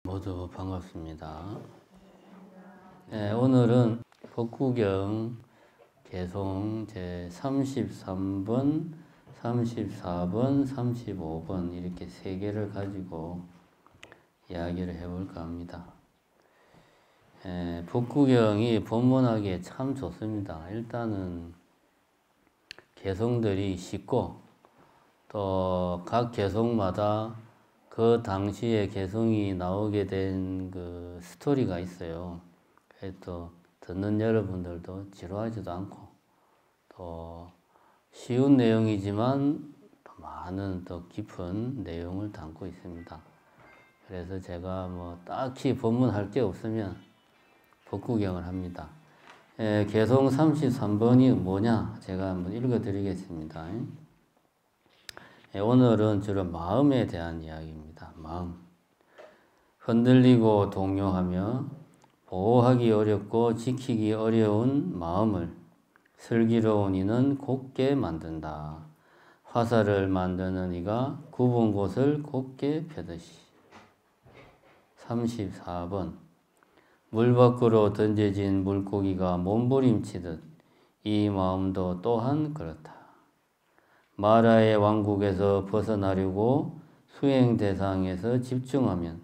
모두 반갑습니다. 네, 오늘은 법구경 개송 제 33번, 34번, 35번 이렇게 세 개를 가지고 이야기를 해볼까 합니다. 법구경이 법문하기에 참 좋습니다. 일단은 개송들이 쉽고 또 각 개송마다 그 당시에 개송이 나오게 된 그 스토리가 있어요. 또 듣는 여러분들도 지루하지도 않고 또 쉬운 내용이지만 또 많은 또 깊은 내용을 담고 있습니다. 그래서 제가 뭐 딱히 법문할 게 없으면 법구경을 합니다. 개송 33번이 뭐냐 제가 한번 읽어 드리겠습니다. 오늘은 주로 마음에 대한 이야기입니다. 마음. 흔들리고 동요하며 보호하기 어렵고 지키기 어려운 마음을 슬기로운 이는 곧게 만든다. 화살을 만드는 이가 굽은 곳을 곧게 펴듯이. 34번. 물 밖으로 던져진 물고기가 몸부림치듯 이 마음도 또한 그렇다. 마라의 왕국에서 벗어나려고 수행 대상에서 집중하면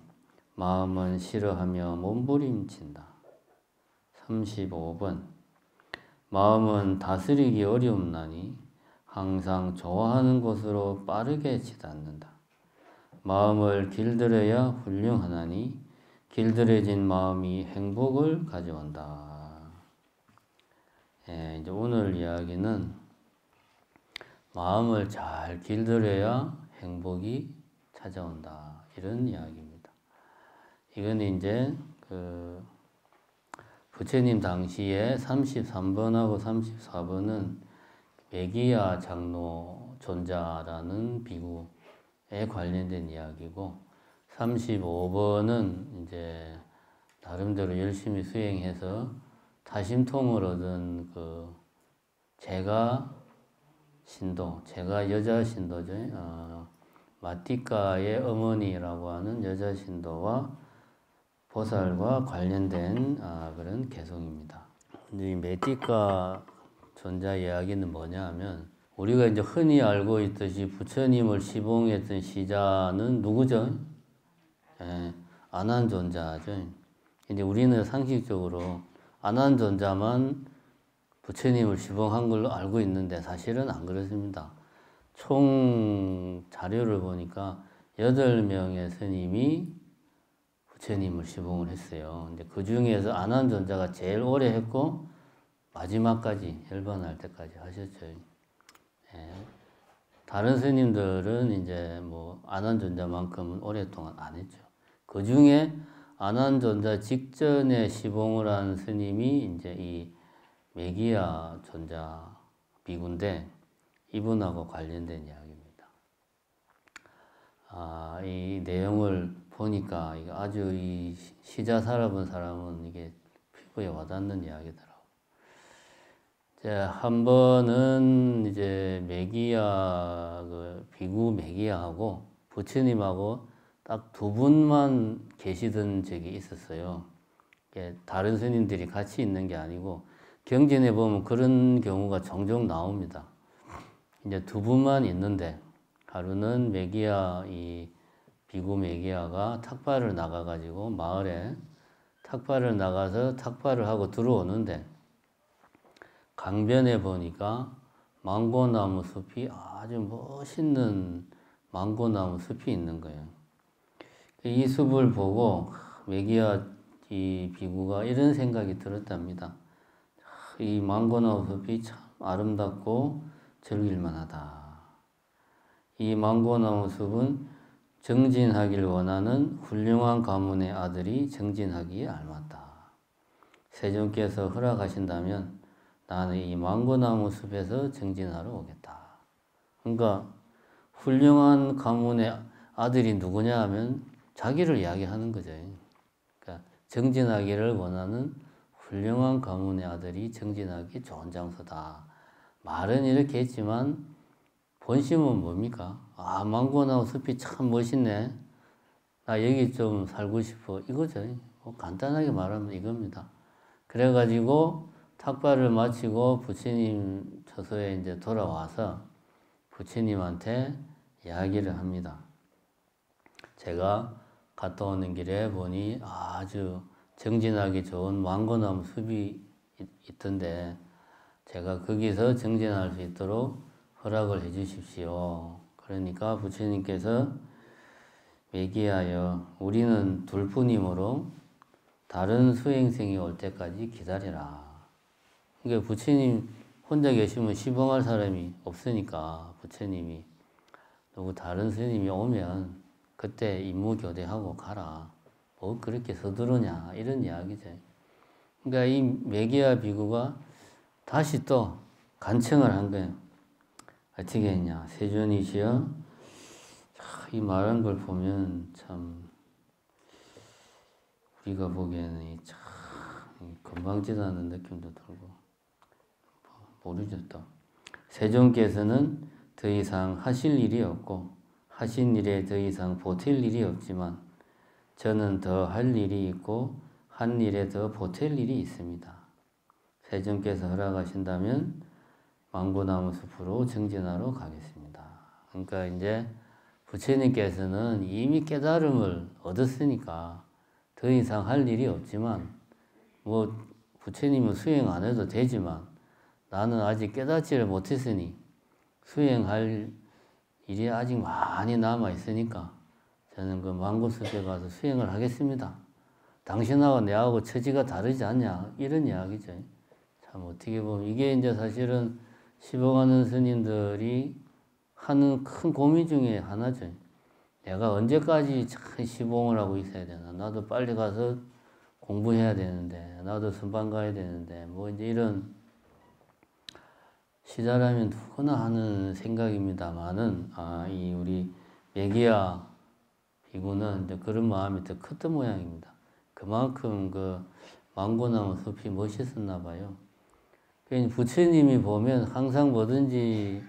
마음은 싫어하며 몸부림친다. 35번. 마음은 다스리기 어렵나니 항상 좋아하는 곳으로 빠르게 치닫는다. 마음을 길들여야 훌륭하나니 길들여진 마음이 행복을 가져온다. 이제 오늘 이야기는 마음을 잘 길들여야 행복이 찾아온다. 이런 이야기입니다. 이건 이제 그 부처님 당시에 33번하고 34번은 매기야 장로 존자라는 비구에 관련된 이야기고 35번은 이제 나름대로 열심히 수행해서 타심통을 얻은 그 제가 신도, 제가 여자 신도죠. 마띠카의 어머니라고 하는 여자 신도와 보살과 관련된 그런 개송입니다. 이 메띠카 존자 이야기는 뭐냐 하면 우리가 이제 흔히 알고 있듯이 부처님을 시봉했던 시자는 누구죠? 아난존자죠. 이제 우리는 상식적으로 아난존자만 부처님을 시봉한 걸로 알고 있는데 사실은 안 그렇습니다. 총 자료를 보니까 8명의 스님이 부처님을 시봉을 했어요. 근데 그 중에서 아난존자가 제일 오래 했고 마지막까지 열반할 때까지 하셨죠. 다른 스님들은 이제 뭐 아난존자만큼은 오랫동안 안 했죠. 그 중에 아난존자 직전에 시봉을 한 스님이 이제 이 매기야 존자 비구인데 이분하고 관련된 이야기입니다. 이 내용을 보니까 이게 아주 이 시자 살아본 사람은 이게 피부에 와닿는 이야기더라고. 이제 한 번은 이제 매기야 그 비구 매기야하고 부처님하고 딱 두 분만 계시던 적이 있었어요. 다른 스님들이 같이 있는 게 아니고 경전에 보면 그런 경우가 종종 나옵니다. 이제 두 분만 있는데 하루는 매기야 이 비구 매기야가 탁발을 나가가지고 마을에 탁발을 나가서 탁발을 하고 들어오는데 강변에 보니까 망고나무 숲이 아주 멋있는 망고나무 숲이 있는 거예요. 이 숲을 보고 매기야 이 비구가 이런 생각이 들었답니다. 이 망고나무 숲이 참 아름답고 즐길만하다. 이 망고나무 숲은 정진하길 원하는 훌륭한 가문의 아들이 정진하기에 알맞다. 세존께서 허락하신다면 나는 이 망고나무 숲에서 정진하러 오겠다. 그러니까 훌륭한 가문의 아들이 누구냐 하면 자기를 이야기하는 거죠. 그러니까 정진하기를 원하는 훌륭한 가문의 아들이 정진하기 좋은 장소다. 말은 이렇게 했지만 본심은 뭡니까? 망고나무 숲이 참 멋있네. 나 여기 좀 살고 싶어. 이거죠. 뭐 간단하게 말하면 이겁니다. 그래가지고 탁발을 마치고 부처님 처소에 이제 돌아와서 부처님한테 이야기를 합니다. 제가 갔다 오는 길에 보니 아주 정진하기 좋은 망고나무 숲이 있던데 제가 거기서 정진할 수 있도록 허락을 해 주십시오. 그러니까 부처님께서 매기하여 우리는 둘뿐이므로 다른 수행생이 올 때까지 기다리라. 그러니까 부처님 혼자 계시면 시봉할 사람이 없으니까 부처님이 누구 다른 스님이 오면 그때 임무교대하고 가라. 뭐 그렇게 서두르냐 이런 이야기죠. 그러니까 이 매기야 비구가 다시 또 간청을 한 거예요. 어떻게 했냐. 세존이시여 이 말한 걸 보면 참 우리가 보기에는 참 건방지다는 느낌도 들고 모르죠 또. 세존께서는 더 이상 하실 일이 없고 하신 일에 더 이상 보탤 일이 없지만 저는 더 할 일이 있고 한 일에 더 보탤 일이 있습니다. 세존께서 허락하신다면 망고나무 숲으로 정진하러 가겠습니다. 그러니까 이제 부처님께서는 이미 깨달음을 얻었으니까 더 이상 할 일이 없지만 뭐 부처님은 수행 안 해도 되지만 나는 아직 깨닫지를 못했으니 수행할 일이 아직 많이 남아 있으니까 저는 그 망고숲에 가서 수행을 하겠습니다. 당신하고 내하고 처지가 다르지 않냐 이런 이야기죠. 참 어떻게 보면 이게 이제 사실은 시봉하는 스님들이 하는 큰 고민 중에 하나죠. 내가 언제까지 시봉을 하고 있어야 되나? 나도 빨리 가서 공부해야 되는데, 나도 선방 가야 되는데, 뭐 이제 이런 시자라면 누구나 하는 생각입니다만은, 이 우리 매기야 비구는 이제 그런 마음이 더 컸던 모양입니다. 그만큼 그 망고나무 숲이 멋있었나 봐요. 부처님이 보면 항상 뭐든지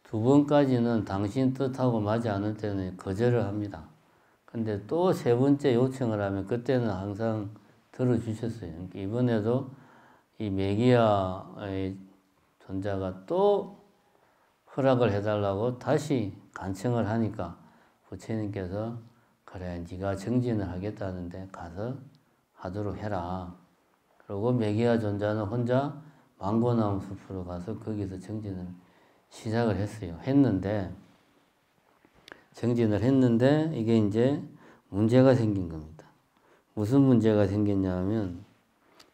두 번까지는 당신 뜻하고 맞지 않을 때는 거절을 합니다. 근데 또 세 번째 요청을 하면 그때는 항상 들어주셨어요. 이번에도 이 매기야의 존자가 또 허락을 해달라고 다시 간청을 하니까 부처님께서 그래 네가 정진을 하겠다는데 가서 하도록 해라. 그리고 매기야 존자는 혼자 망고나무 숲으로 가서 거기서 정진을 시작을 했어요. 정진을 했는데 이게 이제 문제가 생긴 겁니다. 무슨 문제가 생겼냐면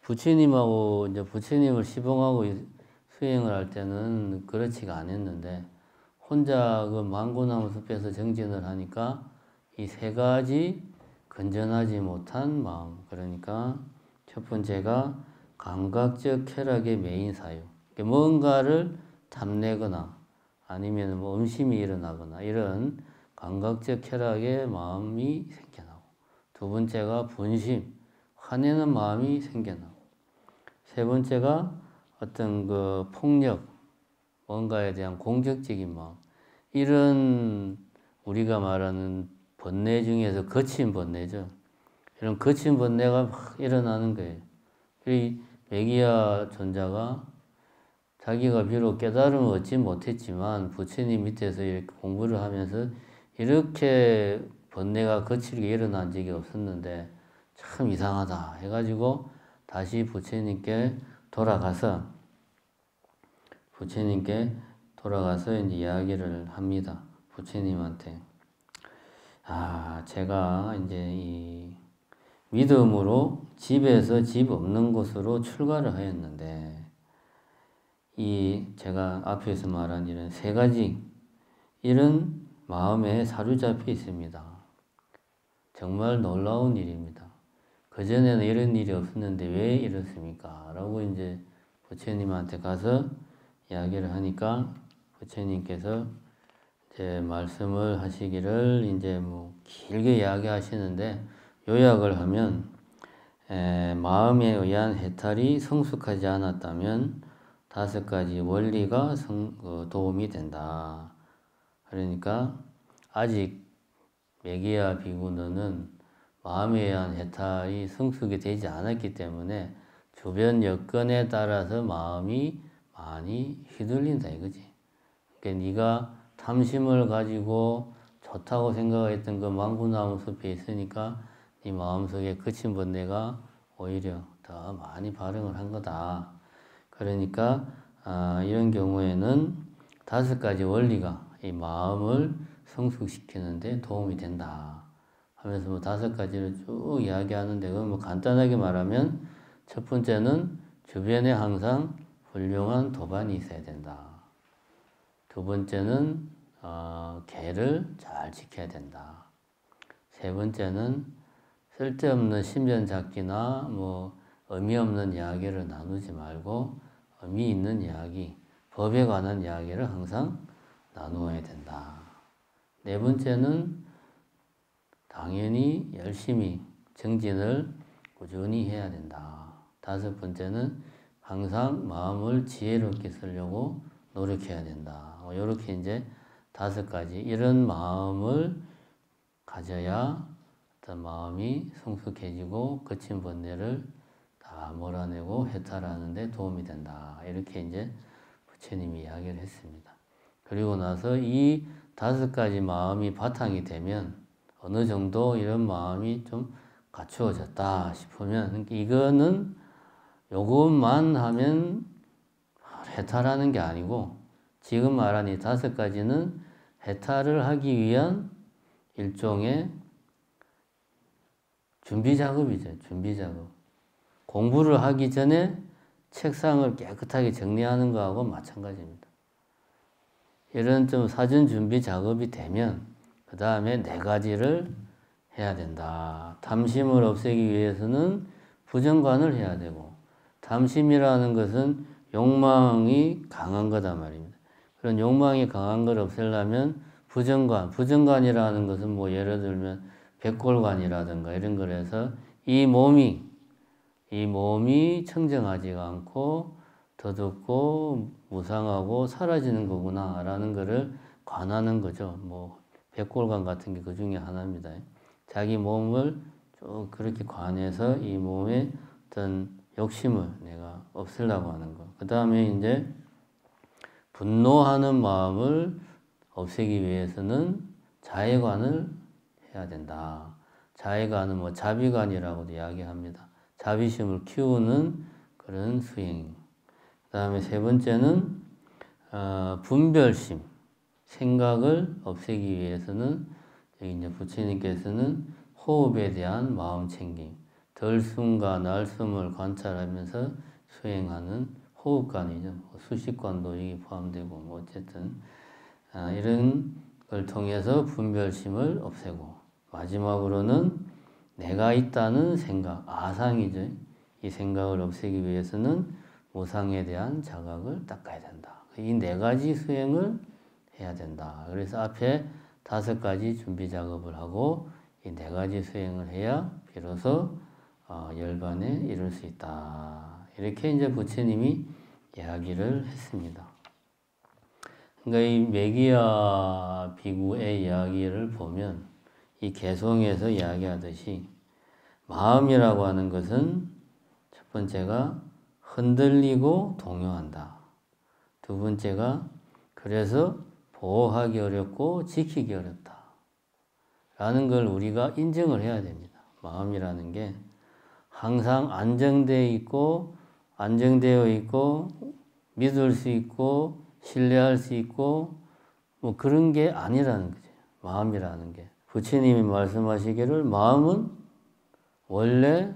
부처님하고 이제 부처님을 시봉하고 수행을 할 때는 그렇지가 않았는데 혼자 그 망고나무 숲에서 정진을 하니까 이 세 가지 건전하지 못한 마음, 그러니까 첫 번째가 감각적 쾌락의 메인 사유, 뭔가를 탐내거나 아니면 뭐 음심이 일어나거나 이런 감각적 쾌락의 마음이 생겨나고, 두 번째가 분심, 화내는 마음이 생겨나고, 세 번째가 어떤 그 폭력, 뭔가에 대한 공격적인 마음, 이런 우리가 말하는 번뇌 중에서 거친 번뇌죠. 이런 거친 번뇌가 막 일어나는 거예요. 이 매기야 존자가 자기가 비록 깨달음을 얻지 못했지만 부처님 밑에서 이렇게 공부를 하면서 이렇게 번뇌가 거칠게 일어난 적이 없었는데 참 이상하다 해가지고 다시 부처님께 돌아가서 이제 이야기를 합니다. 부처님한테. 제가 이제 이 믿음으로 집에서 집 없는 곳으로 출가를 하였는데 이 제가 앞에서 말한 이런 세 가지 이런 마음에 사로잡혀 있습니다. 정말 놀라운 일입니다. 그전에는 이런 일이 없었는데 왜 이렇습니까? 라고 이제 부처님한테 가서 이야기를 하니까 부처님께서 이제 말씀을 하시기를 이제 뭐 길게 이야기하시는데 요약을 하면 마음에 의한 해탈이 성숙하지 않았다면 5가지 원리가 도움이 된다. 그러니까 아직 매기야 비구 너는 마음에 의한 해탈이 성숙이 되지 않았기 때문에 주변 여건에 따라서 마음이 많이 휘둘린다 이거지. 그러니까 네가 탐심을 가지고 좋다고 생각했던 그 망구나무 숲에 있으니까 네 마음속에 그친 번뇌가 오히려 더 많이 발흥을 한 거다. 그러니까 이런 경우에는 5가지 원리가 이 마음을 성숙시키는 데 도움이 된다 하면서 뭐 5가지를 쭉 이야기하는데 그건 뭐 간단하게 말하면 첫 번째는 주변에 항상 훌륭한 도반이 있어야 된다. 두 번째는 계를 잘 지켜야 된다. 세 번째는 쓸데없는 신변잡기나 뭐 의미 없는 이야기를 나누지 말고 의미 있는 이야기, 법에 관한 이야기를 항상 나누어야 된다. 네 번째는 당연히 열심히 정진을 꾸준히 해야 된다. 다섯 번째는 항상 마음을 지혜롭게 쓰려고 노력해야 된다. 이렇게 이제 5가지 이런 마음을 가져야 어떤 마음이 성숙해지고 거친 번뇌를 다 몰아내고 해탈하는 데 도움이 된다. 이렇게 이제 부처님이 이야기를 했습니다. 그리고 나서 이 5가지 마음이 바탕이 되면 어느 정도 이런 마음이 좀 갖추어졌다 싶으면 이거는 요것만 하면 해탈하는 게 아니고 지금 말한 이 5가지는 해탈을 하기 위한 일종의 준비 작업이죠. 준비 작업. 공부를 하기 전에 책상을 깨끗하게 정리하는 거하고 마찬가지입니다. 이런 좀 사전 준비 작업이 되면 그 다음에 4가지를 해야 된다. 탐심을 없애기 위해서는 부정관을 해야 되고 탐심이라는 것은 욕망이 강한 거다 말입니다. 그런 욕망이 강한 걸 없애려면 부정관, 부정관이라는 것은 뭐 예를 들면 백골관이라든가 이런 걸 해서 이 몸이 청정하지가 않고 더덥고 무상하고 사라지는 거구나 라는 거를 관하는 거죠. 뭐 백골관 같은 게 그 중에 하나입니다. 자기 몸을 쭉 그렇게 관해서 이 몸의 어떤 욕심을 내가 없애려고 하는 거. 그 다음에 이제 분노하는 마음을 없애기 위해서는 자애관을 해야 된다. 자애관은 뭐 자비관이라고도 이야기합니다. 자비심을 키우는 그런 수행. 그 다음에 세 번째는 분별심, 생각을 없애기 위해서는 여기 이제 부처님께서는 호흡에 대한 마음 챙김, 덜숨과 날숨을 관찰하면서 수행하는 호흡관이죠. 수식관도 여기 포함되고 뭐 어쨌든 이런 걸 통해서 분별심을 없애고 마지막으로는 내가 있다는 생각, 아상이죠. 이 생각을 없애기 위해서는 무상에 대한 자각을 닦아야 된다. 이 4가지 수행을 해야 된다. 그래서 앞에 5가지 준비 작업을 하고 이 4가지 수행을 해야 비로소 열반에 이룰 수 있다. 이렇게 이제 부처님이 이야기를 했습니다. 그러니까 이 매기야 비구의 이야기를 보면 이 개송에서 이야기하듯이 마음이라고 하는 것은 첫 번째가 흔들리고 동요한다. 두 번째가 그래서 보호하기 어렵고 지키기 어렵다. 라는 걸 우리가 인정을 해야 됩니다. 마음이라는 게 항상 안정되어 있고 믿을 수 있고 신뢰할 수 있고 뭐 그런 게 아니라는 거죠. 마음이라는 게. 부처님이 말씀하시기를 마음은 원래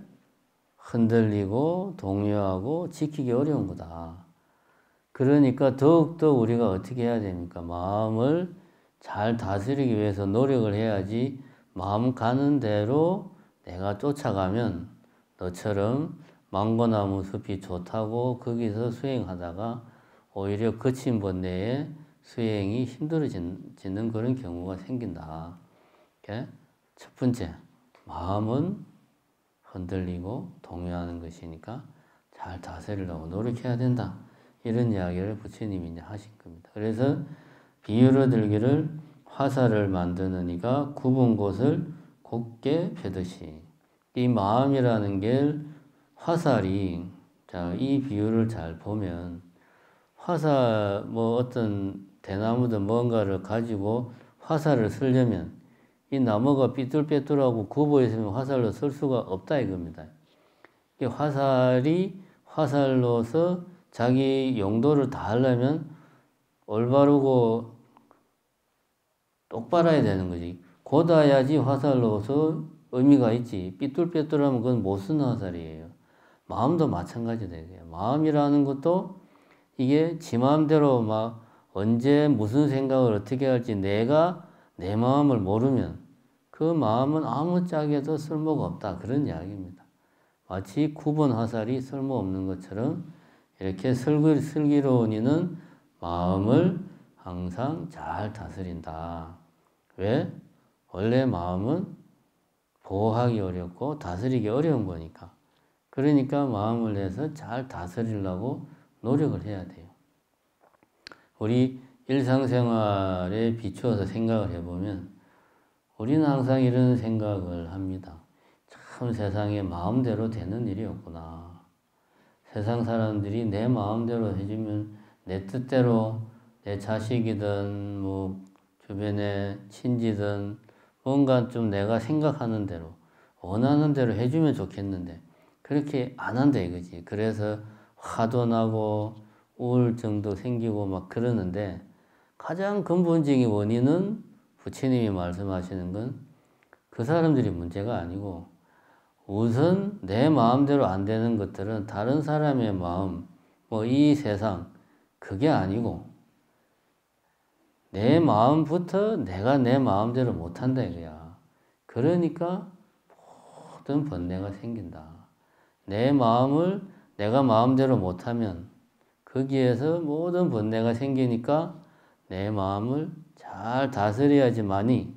흔들리고 동요하고 지키기 어려운 거다. 그러니까 더욱더 우리가 어떻게 해야 됩니까? 마음을 잘 다스리기 위해서 노력을 해야지 마음 가는 대로 내가 쫓아가면 너처럼 망고나무 숲이 좋다고 거기서 수행하다가 오히려 거친 번뇌에 수행이 힘들어지는 그런 경우가 생긴다. 첫 번째, 마음은 흔들리고 동요하는 것이니까 잘 다스리려고 노력해야 된다. 이런 이야기를 부처님이 이제 하신 겁니다. 그래서 비유로 들기를 화살을 만드는 이가 굽은 곳을 곱게 펴듯이 이 마음이라는 게 화살이 자, 이 비유를 잘 보면 화살 뭐 어떤 대나무든 뭔가를 가지고 화살을 쓰려면 이 나무가 삐뚤빼뚤하고 굽어 있으면 화살로 쓸 수가 없다 이겁니다. 이 화살이 화살로서 자기 용도를 다 하려면 올바르고 똑바라야 되는 거지. 곧아야지 화살로서 의미가 있지. 삐뚤빼뚤하면 그건 못 쓰는 화살이에요. 마음도 마찬가지다. 마음이라는 것도 이게 지 마음대로 막 언제 무슨 생각을 어떻게 할지 내가 내 마음을 모르면 그 마음은 아무 짝에도 쓸모가 없다. 그런 이야기입니다. 마치 굽은 화살이 쓸모없는 것처럼 이렇게 슬기로운 이는 마음을 항상 잘 다스린다. 왜? 원래 마음은 보호하기 어렵고 다스리기 어려운 거니까. 그러니까 마음을 내서 잘 다스리려고 노력을 해야 돼요. 우리 일상생활에 비추어서 생각을 해보면 우리는 항상 이런 생각을 합니다. 참 세상에 마음대로 되는 일이 없구나. 세상 사람들이 내 마음대로 해주면 내 뜻대로 내 자식이든 뭐 주변의 친지든 뭔가 좀 내가 생각하는 대로 원하는 대로 해주면 좋겠는데 그렇게 안 한다 이거지. 그래서 화도 나고 우울증도 생기고 막 그러는데 가장 근본적인 원인은 부처님이 말씀하시는 건 그 사람들이 문제가 아니고 우선 내 마음대로 안 되는 것들은 다른 사람의 마음, 뭐 이 세상 그게 아니고 내 마음부터 내가 내 마음대로 못한다 이거야. 그러니까 모든 번뇌가 생긴다. 내 마음을 내가 마음대로 못하면 거기에서 모든 번뇌가 생기니까 내 마음을 잘 다스려야지만이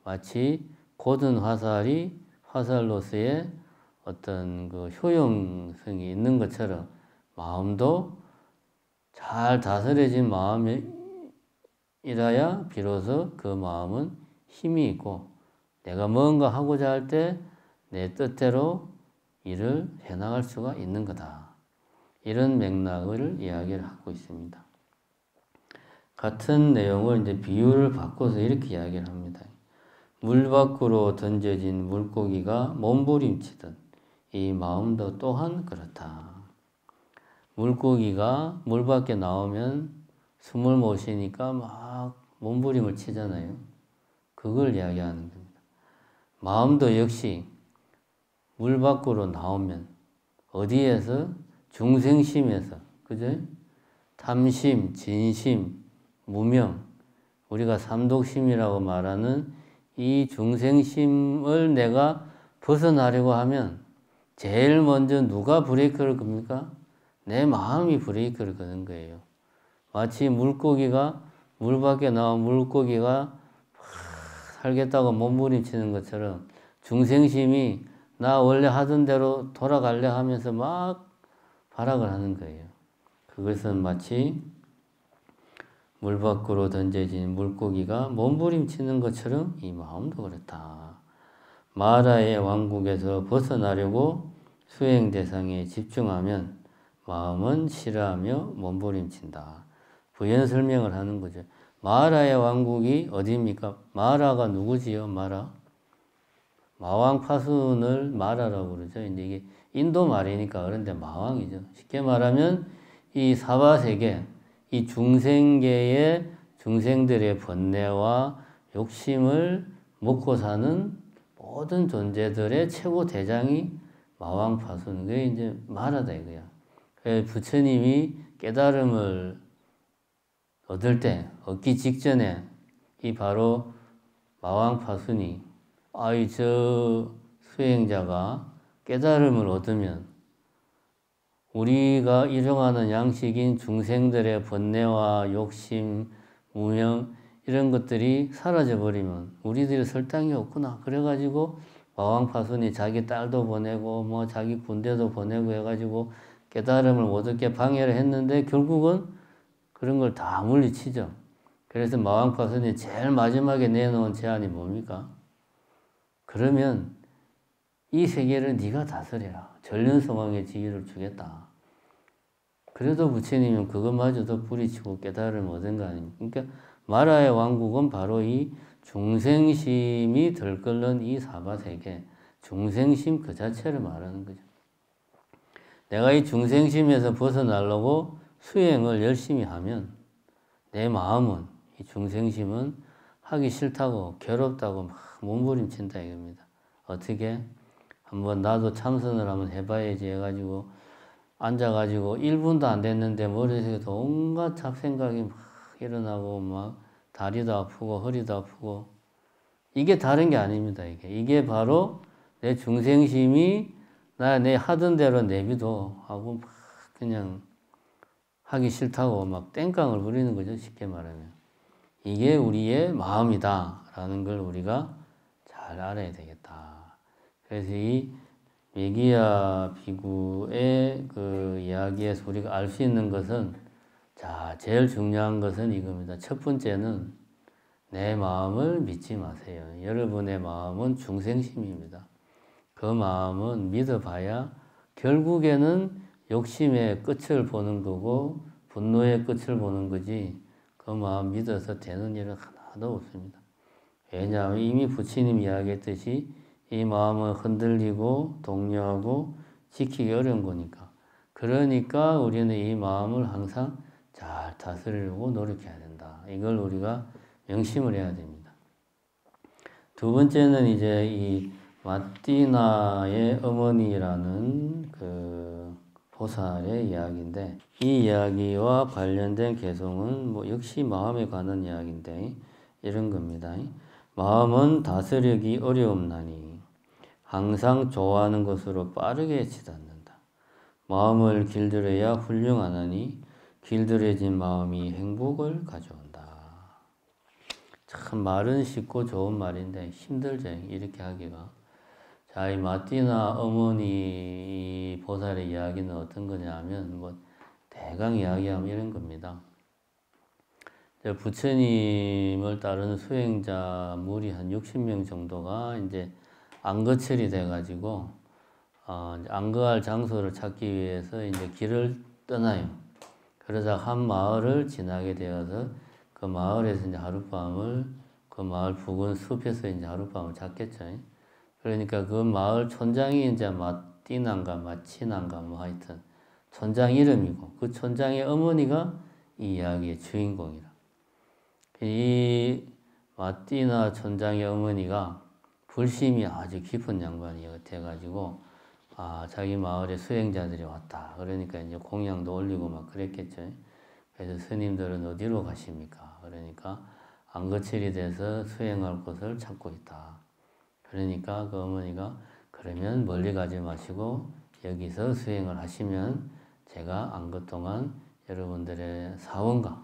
마치 곧은 화살이 화살로서의 어떤 그 효용성이 있는 것처럼 마음도 잘 다스려진 마음이라야 비로소 그 마음은 힘이 있고 내가 뭔가 하고자 할 때 내 뜻대로 일을 해나갈 수가 있는 거다. 이런 맥락을 이야기를 하고 있습니다. 같은 내용을 이제 비유를 바꿔서 이렇게 이야기를 합니다. 물 밖으로 던져진 물고기가 몸부림치듯 이 마음도 또한 그렇다. 물고기가 물 밖에 나오면 숨을 못 쉬니까 막 몸부림을 치잖아요. 그걸 이야기하는 겁니다. 마음도 역시 물 밖으로 나오면 어디에서? 중생심에서, 그죠? 탐심, 진심, 무명, 우리가 삼독심이라고 말하는 이 중생심을 내가 벗어나려고 하면 제일 먼저 누가 브레이크를 겁니까? 내 마음이 브레이크를 거는 거예요. 마치 물고기가 물 밖에 나온 물고기가 살겠다고 몸부림치는 것처럼 중생심이 나 원래 하던 대로 돌아가려 하면서 막 발악을 하는 거예요. 그것은 마치 물 밖으로 던져진 물고기가 몸부림치는 것처럼 이 마음도 그렇다. 마라의 왕국에서 벗어나려고 수행 대상에 집중하면 마음은 싫어하며 몸부림친다. 부연 설명을 하는 거죠. 마라의 왕국이 어디입니까? 마라가 누구지요? 마라? 마왕파순을 마라라고 그러죠. 이제 이게 인도 말이니까 그런데 마왕이죠. 쉽게 말하면 이 사바세계, 이 중생계의 중생들의 번뇌와 욕심을 먹고 사는 모든 존재들의 최고 대장이 마왕파순, 그게 이제 마라다 이거야. 그래서 부처님이 깨달음을 얻기 직전에 이 바로 마왕파순이 저 수행자가 깨달음을 얻으면 우리가 일용하는 양식인 중생들의 번뇌와 욕심, 무명 이런 것들이 사라져버리면 우리들이 설 땅이 없구나. 그래가지고 마왕파순이 자기 딸도 보내고 뭐 자기 군대도 보내고 해가지고 깨달음을 못 얻게 방해를 했는데 결국은 그런 걸 다 물리치죠. 그래서 마왕파 스님 제일 마지막에 내놓은 제안이 뭡니까? 그러면 이 세계를 네가 다스려라. 전륜성왕의 지위를 주겠다. 그래도 부처님은 그것마저도 뿌리치고 깨달음을 얻은 거 아닙니까? 그러니까 마라의 왕국은 바로 이 중생심이 들끓는 이 사바세계, 중생심 그 자체를 말하는 거죠. 내가 이 중생심에서 벗어나려고 수행을 열심히 하면 내 마음은, 이 중생심은 하기 싫다고 괴롭다고 막 몸부림친다 이겁니다. 어떻게? 한번 나도 참선을 한번 해봐야지 해가지고 앉아가지고 1분도 안 됐는데 머릿속에 온갖 잡생각이 막 일어나고 막 다리도 아프고 허리도 아프고 이게 다른 게 아닙니다. 이게 바로 내 중생심이 내 하던 대로 내비도 하고 막 그냥 하기 싫다고 막 땡깡을 부리는 거죠. 쉽게 말하면. 이게 우리의 마음이다 라는 걸 우리가 잘 알아야 되겠다. 그래서 이 메기야 비구의 그 이야기에서 우리가 알 수 있는 것은, 자, 제일 중요한 것은 이겁니다. 첫 번째는 내 마음을 믿지 마세요. 여러분의 마음은 중생심입니다. 그 마음은 믿어봐야 결국에는 욕심의 끝을 보는 거고 분노의 끝을 보는 거지, 그 마음 믿어서 되는 일은 하나도 없습니다. 왜냐하면 이미 부처님 이야기했듯이 이 마음은 흔들리고 동요하고 지키기 어려운 거니까. 그러니까 우리는 이 마음을 항상 잘 다스리려고 노력해야 된다. 이걸 우리가 명심을 해야 됩니다. 두 번째는 이제 이 마띠나의 어머니라는 그 보살의 이야기인데, 이 이야기와 관련된 개송은 뭐 역시 마음에 관한 이야기인데 이런 겁니다. 마음은 다스리기 어려움나니 항상 좋아하는 것으로 빠르게 치닫는다. 마음을 길들여야 훌륭하나니 길들여진 마음이 행복을 가져온다. 참 말은 쉽고 좋은 말인데 힘들죠. 이렇게 하기가. 자, 이 마띠나 어머니 보살의 이야기는 어떤 거냐 하면 뭐 대강 이야기하면 이런 겁니다. 부처님을 따르는 수행자 무리 한 60명 정도가 이제 안거철이 돼가지고 안거할 장소를 찾기 위해서 이제 길을 떠나요. 그러다 한 마을을 지나게 되어서 그 마을에서 이제 하룻밤을, 그 마을 부근 숲에서 이제 하룻밤을 잤겠죠. 그러니까 그 마을 촌장이 이제 마띠난가 마치난가 뭐 하여튼 촌장 이름이고, 그 촌장의 어머니가 이 이야기의 주인공이라. 이 마띠나 촌장의 어머니가 불심이 아주 깊은 양반이 돼가지고 자기 마을에 수행자들이 왔다. 그러니까 이제 공양도 올리고 막 그랬겠죠. 그래서 스님들은 어디로 가십니까? 그러니까 안거철이 돼서 수행할 곳을 찾고 있다. 그러니까 그 어머니가 그러면 멀리 가지 마시고 여기서 수행을 하시면 제가 안거 동안 여러분들의 사원과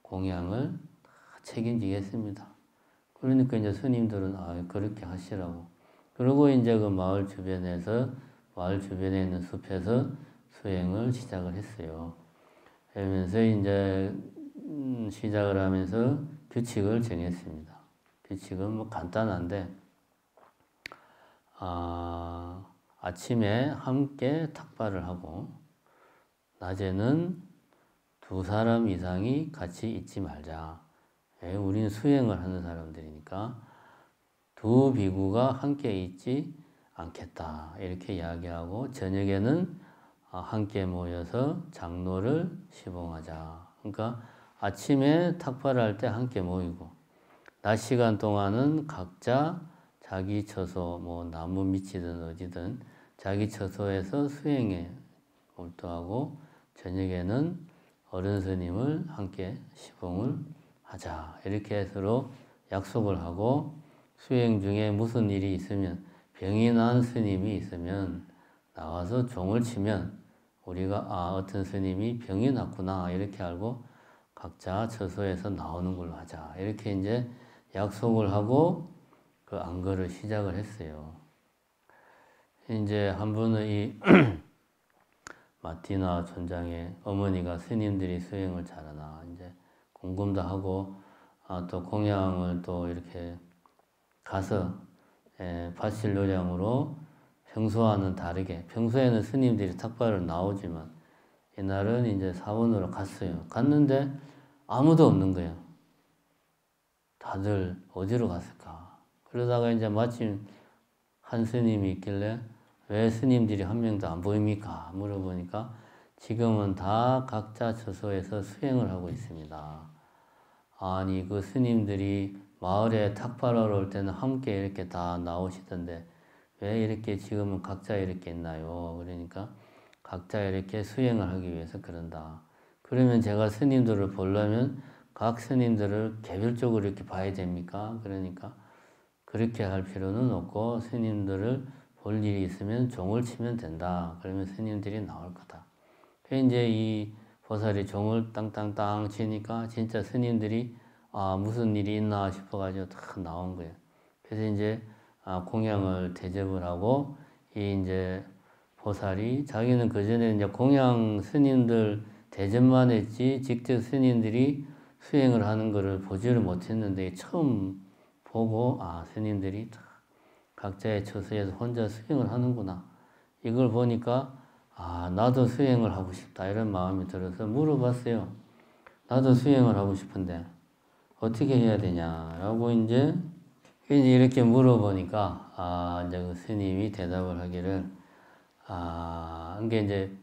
공양을 다 책임지겠습니다. 그러니까 이제 스님들은 그렇게 하시라고. 그리고 이제 그 마을 주변에 있는 숲에서 수행을 시작을 했어요. 그러면서 이제 시작을 하면서 규칙을 정했습니다. 규칙은 뭐 간단한데, 아침에 함께 탁발을 하고 낮에는 2사람 이상이 같이 있지 말자. 우리는 수행을 하는 사람들이니까 2 비구가 함께 있지 않겠다. 이렇게 이야기하고 저녁에는 함께 모여서 장로를 시봉하자. 그러니까 아침에 탁발할 때 함께 모이고 낮 시간 동안은 각자 자기 처소, 뭐 나무 밑이든 어디든 자기 처소에서 수행에 몰두하고 저녁에는 어른 스님을 함께 시봉을 하자. 이렇게 서로 약속을 하고, 수행 중에 무슨 일이 있으면, 병이 난 스님이 있으면 나와서 종을 치면 우리가 어떤 스님이 병이 났구나 이렇게 알고 각자 처소에서 나오는 걸로 하자. 이렇게 이제 약속을 하고 그 안거를 시작을 했어요. 이제 한 번은 이 마띠나 촌장의 어머니가 스님들이 수행을 잘하나 이제 궁금도 하고 또 공양을 또 이렇게 가서 바칠 요량으로 평소와는 다르게, 평소에는 스님들이 탁발을 나오지만 이날은 이제 사원으로 갔어요. 갔는데 아무도 없는 거예요. 다들 어디로 갔을까? 그러다가 이제 마침 한 스님이 있길래 왜 스님들이 한 명도 안 보입니까? 물어보니까 지금은 다 각자 처소에서 수행을 하고 있습니다. 아니 그 스님들이 마을에 탁발하러 올 때는 함께 이렇게 다 나오시던데 왜 이렇게 지금은 각자 이렇게 있나요? 그러니까 각자 이렇게 수행을 하기 위해서 그런다. 그러면 제가 스님들을 보려면 각 스님들을 개별적으로 이렇게 봐야 됩니까? 그러니까 그렇게 할 필요는 없고 스님들을 볼 일이 있으면 종을 치면 된다. 그러면 스님들이 나올 거다. 이제 이 보살이 종을 땅땅땅 치니까 진짜 스님들이 무슨 일이 있나 싶어가지고 다 나온 거예요. 그래서 이제 공양을 대접을 하고 이 이제 보살이 자기는 그 전에 이제 공양 스님들 대접만 했지 직접 스님들이 수행을 하는 것을 보지를 못했는데 처음 보고 스님들이 각자의 처소에서 혼자 수행을 하는구나. 이걸 보니까 나도 수행을 하고 싶다 이런 마음이 들어서 물어봤어요. 나도 수행을 하고 싶은데 어떻게 해야 되냐라고 이제 이렇게 물어보니까 이제 그 스님이 대답을 하기를 이게 이제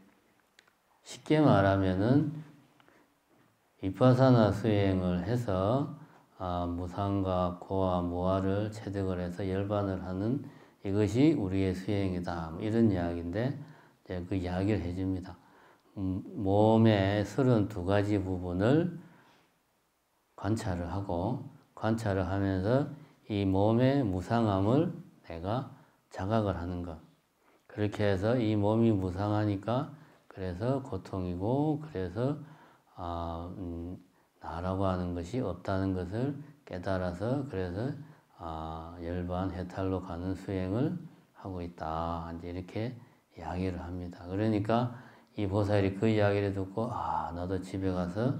쉽게 말하면은 비파사나 수행을 해서 무상과 고와 무아를 체득을 해서 열반을 하는 이것이 우리의 수행이다. 이런 이야기인데 이제 그 이야기를 해줍니다. 몸의 32가지 부분을 관찰을 하고 관찰을 하면서 이 몸의 무상함을 내가 자각을 하는 것. 그렇게 해서 이 몸이 무상하니까 그래서 고통이고 그래서 나라고 하는 것이 없다는 것을 깨달아서 그래서 열반 해탈로 가는 수행을 하고 있다. 이제 이렇게 이야기를 합니다. 그러니까 이 보살이 그 이야기를 듣고 나도 집에 가서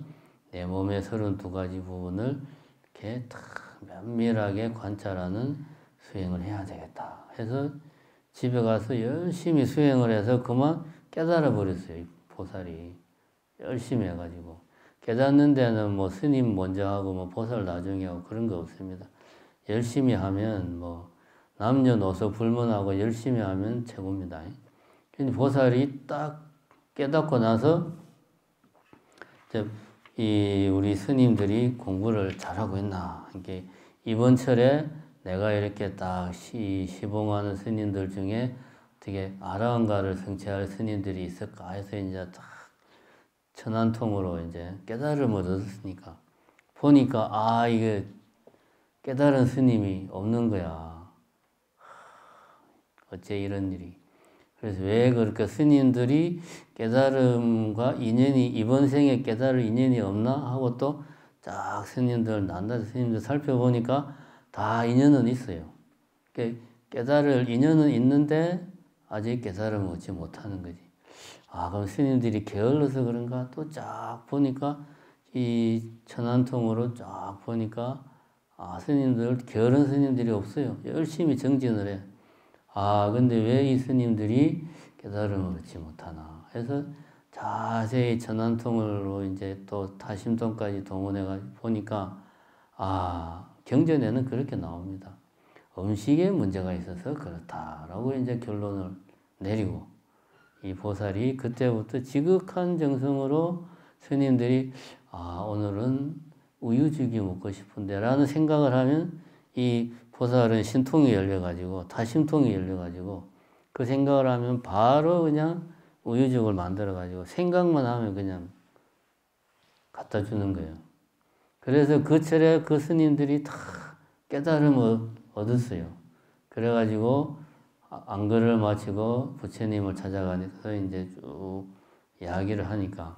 내 몸의 32가지 부분을 이렇게 딱 면밀하게 관찰하는 수행을 해야 되겠다. 해서 집에 가서 열심히 수행을 해서 그만 깨달아 버렸어요. 이 보살이 열심히 해가지고 깨닫는 데는 뭐 스님 먼저 하고 뭐 보살 나중에 하고 그런 거 없습니다. 열심히 하면 뭐 남녀노소 불문하고 열심히 하면 최고입니다. 근데 보살이 딱 깨닫고 나서 이 우리 스님들이 공부를 잘하고 있나 이게 이번 철에 내가 이렇게 딱 시봉하는 스님들 중에 어떻게 아라한가를 성취할 스님들이 있을까 해서 이제 딱 천안통으로 이제 깨달음을 얻었으니까 보니까 이게 깨달은 스님이 없는 거야. 어째 이런 일이. 그래서 왜 그렇게 스님들이 깨달음과 인연이 이번 생에 깨달을 인연이 없나 하고 또 쫙 스님들 난다지 스님들 살펴보니까 다 인연은 있어요. 깨달을 인연은 있는데 아직 깨달음을 얻지 못하는 거지. 그럼 스님들이 게을러서 그런가? 또 쫙 보니까 이 천안통으로 쫙 보니까 스님들 게으른 스님들이 없어요. 열심히 정진을 해. 근데 왜 이 스님들이 깨달음을 얻지 못하나? 해서 자세히 천안통으로 이제 또 타심통까지 동원해 보니까 경전에는 그렇게 나옵니다. 음식에 문제가 있어서 그렇다라고 이제 결론을 내리고 이 보살이 그때부터 지극한 정성으로 스님들이 오늘은 우유죽이 먹고 싶은데 라는 생각을 하면 이 보살은 신통이 열려가지고 다심통이 열려가지고 그 생각을 하면 바로 그냥 우유죽을 만들어가지고 생각만 하면 그냥 갖다 주는 거예요. 그래서 그 철에 그 스님들이 다 깨달음을 얻었어요. 그래가지고 안거를 마치고 부처님을 찾아가서 이제 쭉 이야기를 하니까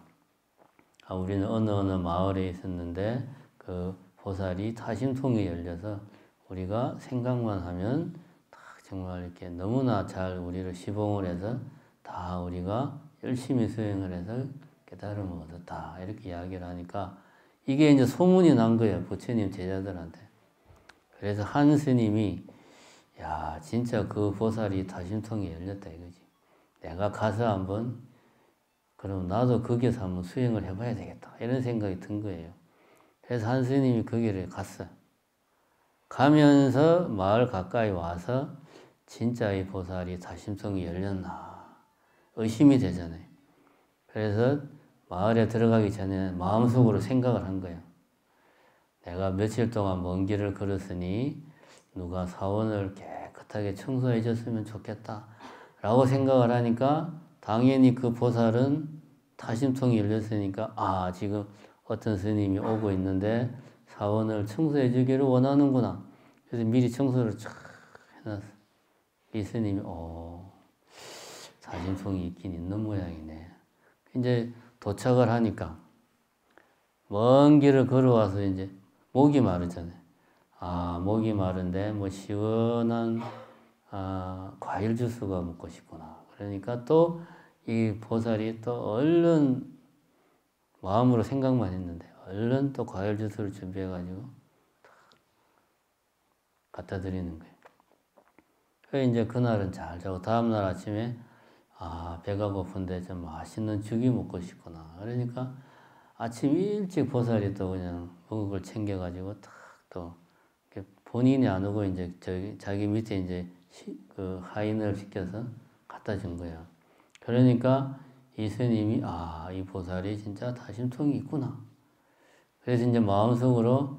우리는 어느 마을에 있었는데 그 보살이 타심통이 열려서 우리가 생각만 하면 다 정말 이렇게 너무나 잘 우리를 시봉을 해서 다 우리가 열심히 수행을 해서 깨달음을 얻었다. 이렇게 이야기를 하니까 이게 이제 소문이 난 거예요. 부처님 제자들한테. 그래서 한 스님이 야 진짜 그 보살이 다심통이 열렸다 이거지. 내가 가서 한번 그럼 나도 거기서 한번 수행을 해봐야 되겠다. 이런 생각이 든 거예요. 그래서 한 스님이 거기를 갔어요. 가면서 마을 가까이 와서 진짜 이 보살이 다심통이 열렸나 의심이 되잖아요. 그래서 마을에 들어가기 전에 마음속으로 생각을 한 거예요. 내가 며칠 동안 먼 길을 걸었으니 누가 사원을 깨끗하게 청소해 줬으면 좋겠다 라고 생각을 하니까 당연히 그 보살은 타심통이 열렸으니까 아 지금 어떤 스님이 오고 있는데 사원을 청소해 주기를 원하는구나. 그래서 미리 청소를 쫙 해놨어. 이 스님이 타심통이 있긴 있는 모양이네. 이제 도착을 하니까 먼 길을 걸어와서 이제 목이 마르잖아요. 아 목이 마른데 뭐 시원한 과일 주스가 먹고 싶구나. 그러니까 또 이 보살이 또 얼른 마음으로 생각만 했는데 얼른 또 과일 주스를 준비해가지고 갖다 드리는 거예요. 그래서 이제 그날은 잘 자고 다음날 아침에 배가 고픈데 좀 맛있는 죽이 먹고 싶구나. 그러니까 아침 일찍 보살이 또 그냥 먹을 걸 챙겨가지고 딱 또 본인이 안 오고 이제 자기 밑에 이제 그 하인을 시켜서 갖다 준 거야. 그러니까 이 스님이 이 보살이 진짜 다심통이 있구나. 그래서 이제 마음속으로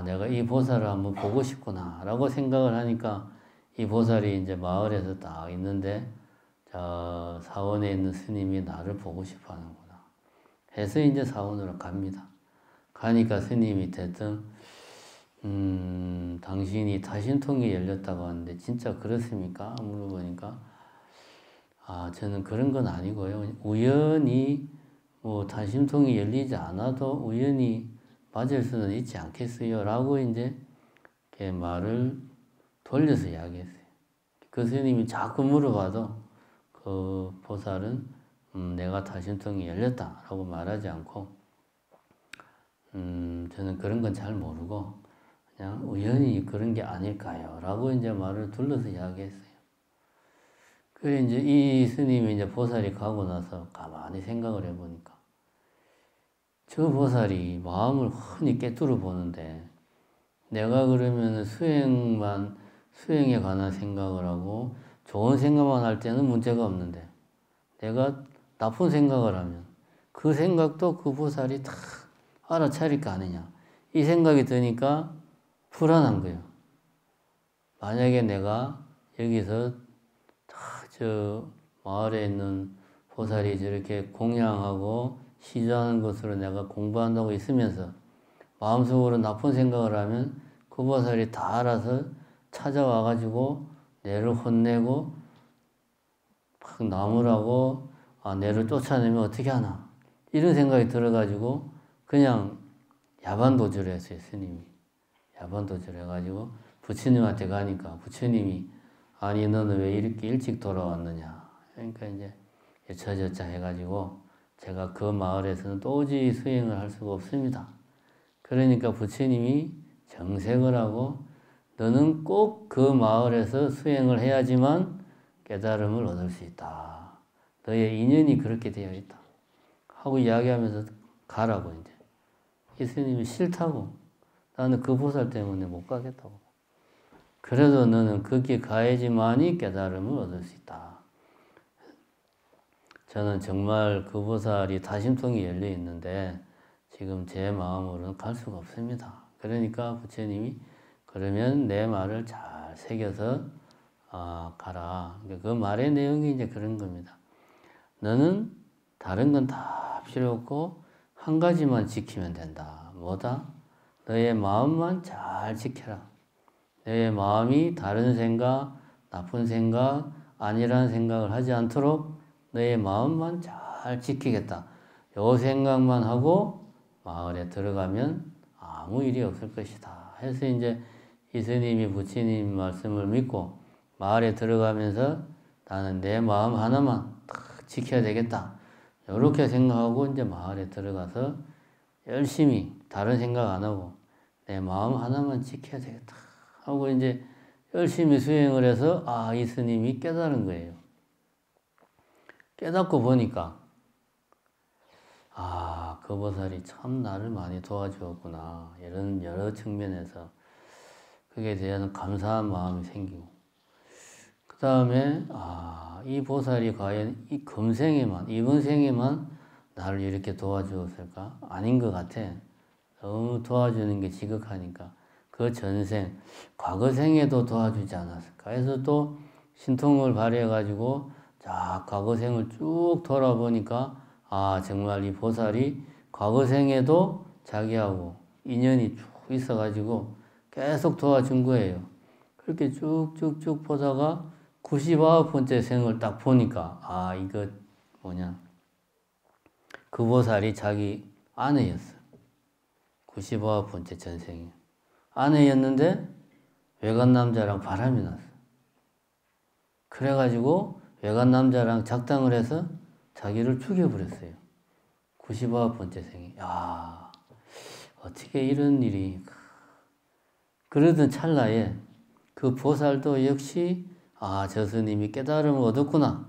내가 이 보살을 한번 보고 싶구나 라고 생각을 하니까 이 보살이 이제 마을에서 딱 있는데 저 사원에 있는 스님이 나를 보고 싶어 하는구나 해서 이제 사원으로 갑니다. 가니까 스님이 대뜸 당신이 다심통이 열렸다고 하는데 진짜 그렇습니까? 물어보니까 저는 그런 건 아니고요. 우연히 뭐 다심통이 열리지 않아도 우연히 맞을 수는 있지 않겠어요? 라고 이제 말을 돌려서 이야기했어요. 그 스님이 자꾸 물어봐도 그 보살은 내가 다심통이 열렸다라고 말하지 않고 저는 그런 건 잘 모르고 그냥 우연히 그런 게 아닐까요? 라고 이제 말을 둘러서 이야기했어요. 그래 이제 이 스님이 이제 보살이 가고 나서 가만히 생각을 해보니까 저 보살이 마음을 흔히 꿰뚫어 보는데 내가 그러면 수행에 관한 생각을 하고 좋은 생각만 할 때는 문제가 없는데 내가 나쁜 생각을 하면 그 생각도 그 보살이 다 알아차릴 거 아니냐. 이 생각이 드니까 불안한 거예요. 만약에 내가 여기서 저 마을에 있는 보살이 저렇게 공양하고 시주하는 것으로 내가 공부한다고 있으면서 마음속으로 나쁜 생각을 하면 그 보살이 다 알아서 찾아와가지고 내를 혼내고 막 나무라고 내를 쫓아내면 어떻게 하나 이런 생각이 들어가지고 그냥 야반도주를 했어요. 스님이 야반도주를 해가지고 부처님한테 가니까 부처님이 아니 너는 왜 이렇게 일찍 돌아왔느냐. 그러니까 이제 여차저차 해가지고 제가 그 마을에서는 도저히 수행을 할 수가 없습니다. 그러니까 부처님이 정색을 하고 너는 꼭 그 마을에서 수행을 해야지만 깨달음을 얻을 수 있다. 너의 인연이 그렇게 되어 있다. 하고 이야기하면서 가라고 이제. 이 스님이 싫다고. 나는 그 보살 때문에 못 가겠다고. 그래도 너는 거기에 가야지만이 깨달음을 얻을 수 있다. 저는 정말 그 보살이 다심통이 열려 있는데 지금 제 마음으로는 갈 수가 없습니다. 그러니까 부처님이 그러면 내 말을 잘 새겨서 가라. 그 말의 내용이 이제 그런 겁니다. 너는 다른 건 다 필요 없고 한 가지만 지키면 된다. 뭐다? 너의 마음만 잘 지켜라. 너의 마음이 다른 생각, 나쁜 생각, 아니라는 생각을 하지 않도록 너의 마음만 잘 지키겠다. 요 생각만 하고 마을에 들어가면 아무 일이 없을 것이다. 해서 이제 이 스님이 부처님 말씀을 믿고 마을에 들어가면서 나는 내 마음 하나만 딱 지켜야 되겠다. 이렇게 생각하고 이제 마을에 들어가서 열심히 다른 생각 안 하고 내 마음 하나만 지켜야 되겠다 하고 이제 열심히 수행을 해서 이 스님이 깨달은 거예요. 깨닫고 보니까 그 보살이 참 나를 많이 도와주었구나 이런 여러 측면에서 그게 대한 감사한 마음이 생기고 그 다음에 이 보살이 과연 이 금생에만 이번 생에만 나를 이렇게 도와주었을까? 아닌 것 같아. 너무 도와주는 게 지극하니까 그 전생, 과거 생에도 도와주지 않았을까 해서 또 신통을 발휘해가지고 자 과거 생을 쭉 돌아보니까 정말 이 보살이 과거 생에도 자기하고 인연이 쭉 있어가지고 계속 도와준 거예요. 그렇게 쭉쭉쭉 보다가 99번째 생을 딱 보니까 이거 뭐냐 그 보살이 자기 아내였어. 99번째 전생이 아내였는데 외간 남자랑 바람이 났어. 그래가지고 외간 남자랑 작당을 해서 자기를 죽여버렸어요. 99번째 생이. 어떻게 이런 일이. 그러던 찰나에 그 보살도 역시 저 스님이 깨달음을 얻었구나.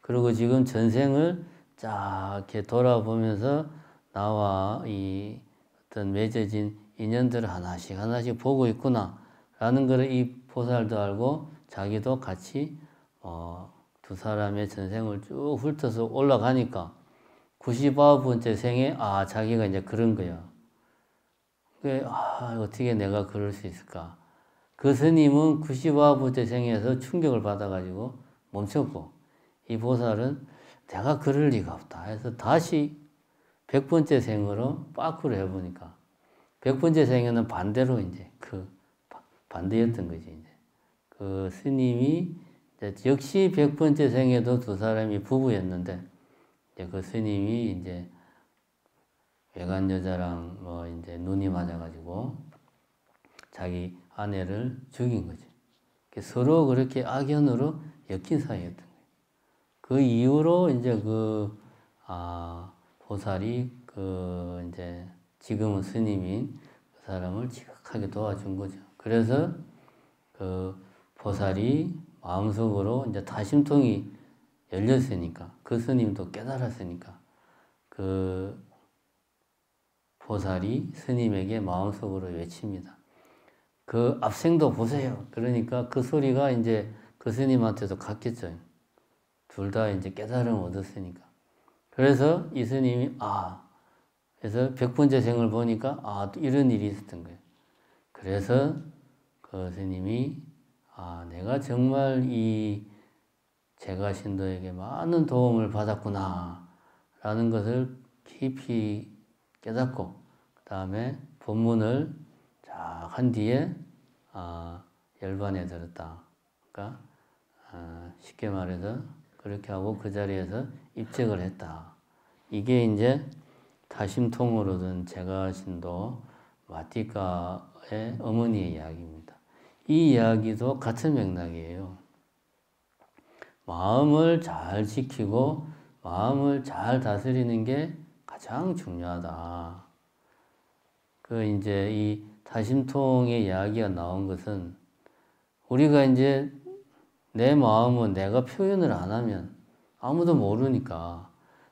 그리고 지금 전생을 쫙 이렇게 돌아보면서 나와 이 어떤 맺어진 인연들을 하나씩 보고 있구나 라는 것을 이 보살도 알고 자기도 같이 두 사람의 전생을 쭉 훑어서 올라가니까 99번째 생에 자기가 이제 그런 거야. 어떻게 내가 그럴 수 있을까? 그 스님은 99번째 생에서 충격을 받아가지고 멈췄고 이 보살은 내가 그럴 리가 없다 해서 다시 100번째 생으로 빠꾸를 해보니까 100번째 생에는 반대로 이제 반대였던 거지. 이제 그 스님이 역시 100번째 생에도 두 사람이 부부였는데 이제 그 스님이 이제 외간 여자랑 이제 눈이 맞아가지고 자기 아내를 죽인 거지. 서로 그렇게 악연으로 엮인 사이였던 거예요. 그 이후로 이제 보살이 이제 지금은 스님인 그 사람을 지극하게 도와준 거죠. 그래서 그 보살이 마음속으로 이제 다심통이 열렸으니까 그 스님도 깨달았으니까 그 보살이 스님에게 마음속으로 외칩니다. 그 앞생도 보세요. 그러니까 그 소리가 이제 그 스님한테도 갔겠죠. 둘 다 이제 깨달음을 얻었으니까. 그래서 이 스님이 그래서 100번째 생을 보니까 이런 일이 있었던 거예요. 그래서 그 스님이 내가 정말 이 제가신도에게 많은 도움을 받았구나 라는 것을 깊이 깨닫고 그 다음에 법문을 쫙 한 뒤에 열반에 들었다. 그러니까 쉽게 말해서 그렇게 하고 그 자리에서 입적을 했다. 이게 이제 다심통을 얻은 제가신도 마티카의 어머니의 이야기입니다. 이 이야기도 같은 맥락이에요. 마음을 잘 지키고 마음을 잘 다스리는 게 가장 중요하다. 이제 이 다심통의 이야기가 나온 것은 우리가 이제 내 마음은 내가 표현을 안 하면 아무도 모르니까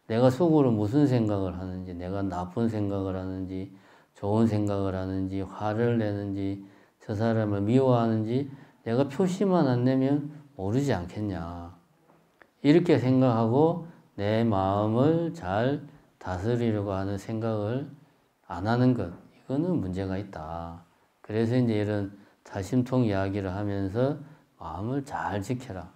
내가 속으로 무슨 생각을 하는지, 내가 나쁜 생각을 하는지, 좋은 생각을 하는지, 화를 내는지, 저 사람을 미워하는지 내가 표시만 안 내면 모르지 않겠냐. 이렇게 생각하고 내 마음을 잘 다스리려고 하는 생각을 안 하는 것, 이거는 문제가 있다. 그래서 이제 이런 다심통 이야기를 하면서 마음을 잘 지켜라.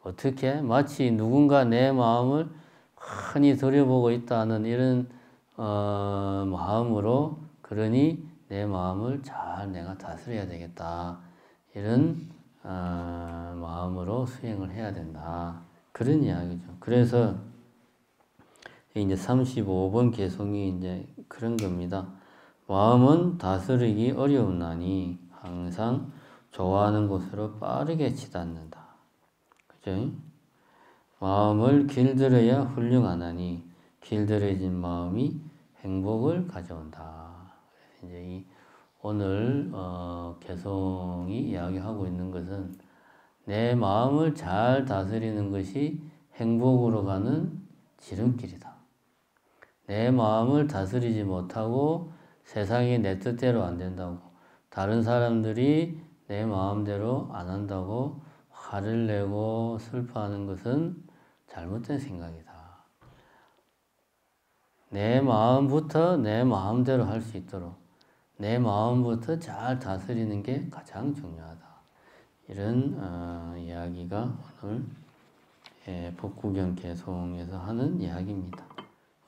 어떻게? 마치 누군가 내 마음을 환히 들여보고 있다는 이런 마음으로 그러니 내 마음을 잘 내가 다스려야 되겠다. 이런 마음으로 수행을 해야 된다. 그런 이야기죠. 그래서 이제 35번 개송이 이제 그런 겁니다. 마음은 다스리기 어려우나니 항상 좋아하는 곳으로 빠르게 치닫는다. 그죠? 마음을 길들여야 훌륭하나니 길들여진 마음이 행복을 가져온다. 이제 이 오늘 개송이 이야기하고 있는 것은 내 마음을 잘 다스리는 것이 행복으로 가는 지름길이다. 내 마음을 다스리지 못하고 세상이 내 뜻대로 안 된다고, 다른 사람들이 내 마음대로 안 한다고 화를 내고 슬퍼하는 것은 잘못된 생각이다. 내 마음부터 내 마음대로 할 수 있도록 내 마음부터 잘 다스리는 게 가장 중요하다. 이런 이야기가 오늘 법구경 개송에서 하는 이야기입니다.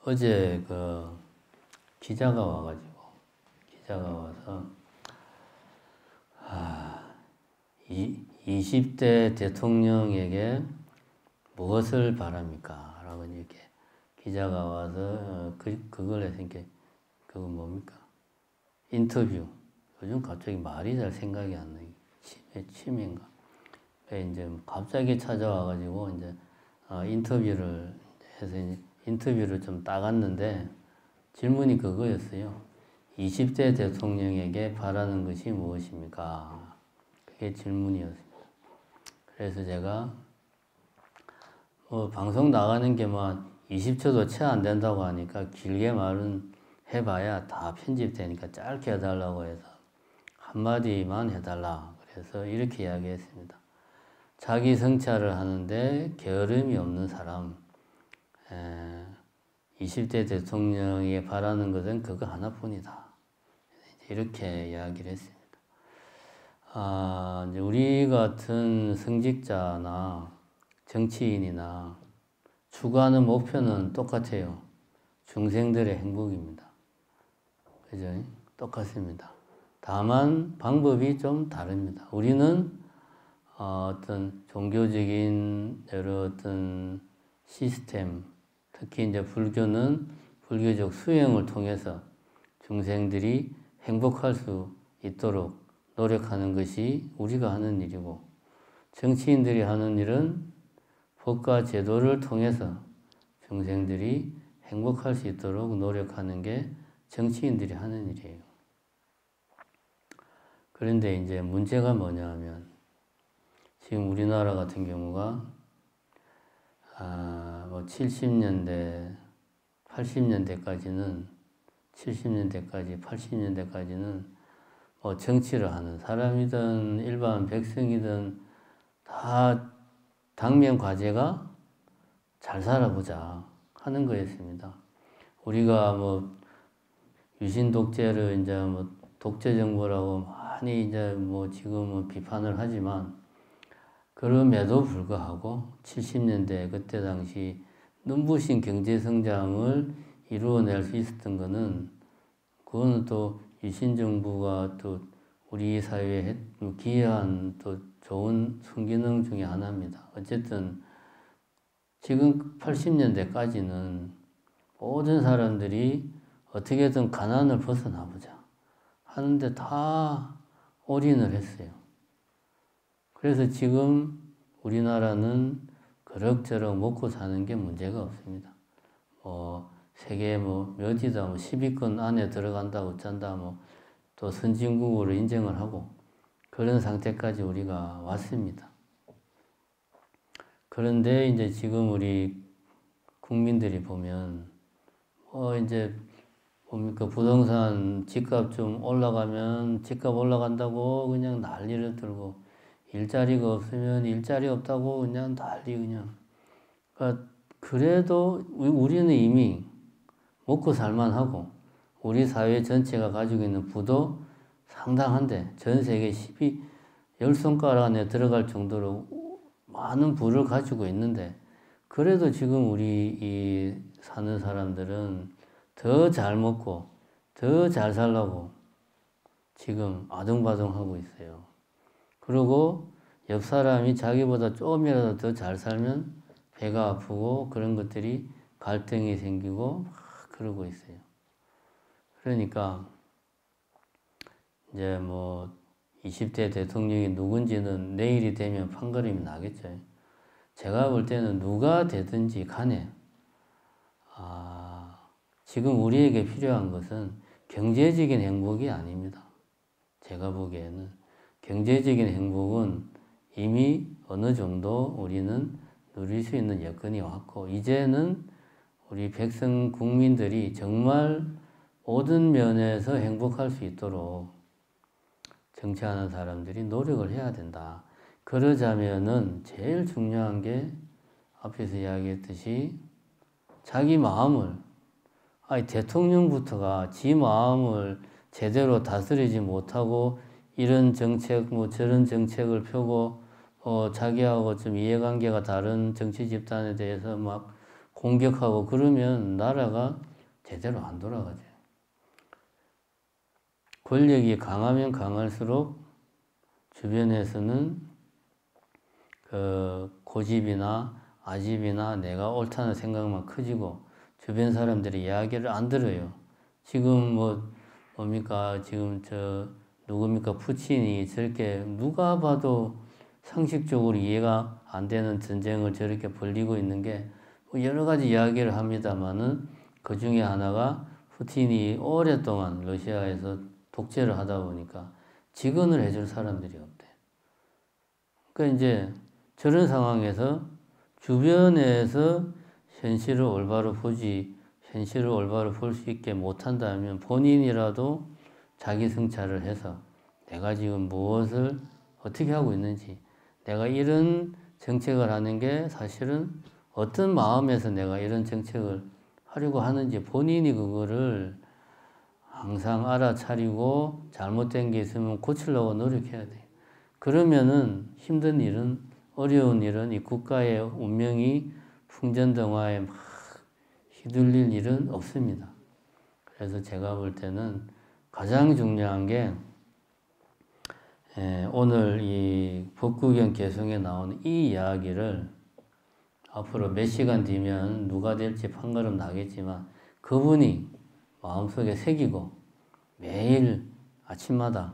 어제 그 기자가 와서 20대 대통령에게 무엇을 바랍니까? 라고 이렇게 기자가 와서 그걸 했으니까 그거 뭡니까? 인터뷰. 요즘 갑자기 말이 잘 생각이 안 나요. 치매인가? 이제 갑자기 찾아와가지고 이제 인터뷰를 해서 인터뷰를 좀 따갔는데 질문이 그거였어요. 20대 대통령에게 바라는 것이 무엇입니까? 그게 질문이었습니다. 그래서 제가 방송 나가는 게만 20초도 채 안 된다고 하니까 길게 말은 해봐야 다 편집되니까 짧게 해달라고 해서 한마디만 해달라. 그래서 이렇게 이야기했습니다. 자기 성찰을 하는데 게으름이 없는 사람, 20대 대통령이 바라는 것은 그거 하나뿐이다. 이렇게 이야기를 했습니다. 이제 우리 같은 성직자나 정치인이나 추구하는 목표는 똑같아요. 중생들의 행복입니다. 그죠? 똑같습니다. 다만 방법이 좀 다릅니다. 우리는 어떤 종교적인 여러 어떤 시스템, 특히 이제 불교는 불교적 수행을 통해서 중생들이 행복할 수 있도록 노력하는 것이 우리가 하는 일이고, 정치인들이 하는 일은 법과 제도를 통해서 중생들이 행복할 수 있도록 노력하는 게 정치인들이 하는 일이에요. 그런데 이제 문제가 뭐냐 하면 지금 우리나라 같은 경우가 70년대, 80년대까지는 80년대까지는 정치를 하는 사람이든 일반 백성이든 다 당면 과제가 잘 살아보자 하는 거였습니다. 우리가 유신 독재를 이제 독재 정부라고 많이 이제 지금은 비판을 하지만 그럼에도 불구하고 70년대 그때 당시 눈부신 경제 성장을 이루어낼 수 있었던 거는 그거는 또 유신 정부가 또 우리 사회에 기여한 또 좋은 순기능 중에 하나입니다. 어쨌든 지금 80년대까지는 모든 사람들이 어떻게든 가난을 벗어나보자 하는데 다 올인을 했어요. 그래서 지금 우리나라는 그럭저럭 먹고 사는 게 문제가 없습니다. 세계 몇 위다 10위권 안에 들어간다 어쩐다 또 선진국으로 인정을 하고 그런 상태까지 우리가 왔습니다. 그런데 이제 지금 우리 국민들이 보면 이제 뭡니까 부동산 집값 좀 올라가면 집값 올라간다고 그냥 난리를 들고 일자리가 없으면 일자리 없다고 그냥 난리 그냥. 그러니까 그래도 우리는 이미 먹고 살만하고 우리 사회 전체가 가지고 있는 부도 상당한데 전 세계 10손가락 안에 들어갈 정도로 많은 부를 가지고 있는데 그래도 지금 우리 사는 사람들은 더 잘 먹고 더 잘 살라고 지금 아등바등하고 있어요. 그리고 옆 사람이 자기보다 조금이라도 더 잘 살면 배가 아프고 그런 것들이 갈등이 생기고 막 그러고 있어요. 그러니까 이제 20대 대통령이 누군지는 내일이 되면 판가름이 나겠죠. 제가 볼 때는 누가 되든지 간에 지금 우리에게 필요한 것은 경제적인 행복이 아닙니다. 제가 보기에는 경제적인 행복은 이미 어느 정도 우리는 누릴 수 있는 여건이 왔고, 이제는 우리 백성 국민들이 정말 모든 면에서 행복할 수 있도록 정치하는 사람들이 노력을 해야 된다. 그러자면은 제일 중요한 게 앞에서 이야기했듯이 자기 마음을, 아니 대통령부터가 지 마음을 제대로 다스리지 못하고 이런 정책 뭐 저런 정책을 펴고 자기하고 좀 이해관계가 다른 정치 집단에 대해서 막 공격하고 그러면 나라가 제대로 안 돌아가죠. 권력이 강하면 강할수록 주변에서는 그 고집이나 아집이나 내가 옳다는 생각만 커지고 주변 사람들이 이야기를 안 들어요. 지금 뭡니까? 지금 누굽니까? 푸틴이 저렇게 누가 봐도 상식적으로 이해가 안 되는 전쟁을 저렇게 벌이고 있는 게 여러 가지 이야기를 합니다만은 그 중에 하나가 푸틴이 오랫동안 러시아에서 독재를 하다 보니까 지원을 해줄 사람들이 없대. 그러니까 이제 저런 상황에서 주변에서 현실을 올바로 볼 수 있게 못한다면 본인이라도 자기 성찰을 해서 내가 지금 무엇을 어떻게 하고 있는지, 내가 이런 정책을 하는 게 사실은 어떤 마음에서 내가 이런 정책을 하려고 하는지 본인이 그거를 항상 알아차리고 잘못된 게 있으면 고치려고 노력해야 돼요. 그러면은 힘든 일은, 어려운 일은, 이 국가의 운명이 풍전등화에 막 휘둘릴 일은 없습니다. 그래서 제가 볼 때는 가장 중요한 게 오늘 이 법구경 개성에 나온 이 이야기를 앞으로 몇 시간 뒤면 누가 될지 판가름 나겠지만 그분이 마음속에 새기고 매일 아침마다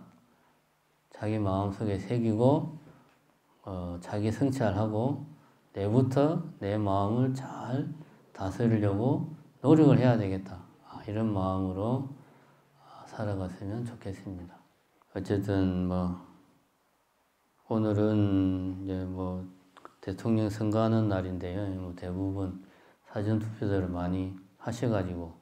자기 마음속에 새기고 자기 성찰하고 내부터 내 마음을 잘 다스리려고 노력을 해야 되겠다. 이런 마음으로 살아갔으면 좋겠습니다. 어쨌든 오늘은 이제 대통령 선거하는 날인데요. 대부분 사전 투표들을 많이 하셔가지고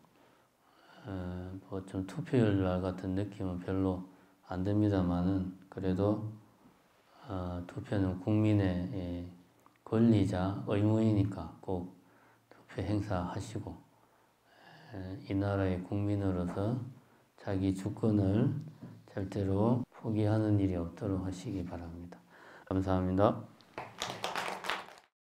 좀 투표율 날 같은 느낌은 별로 안 듭니다만은 그래도 투표는 국민의 권리자 의무이니까 꼭 투표 행사하시고 이 나라의 국민으로서 자기 주권을 절대로 포기하는 일이 없도록 하시기 바랍니다. 감사합니다.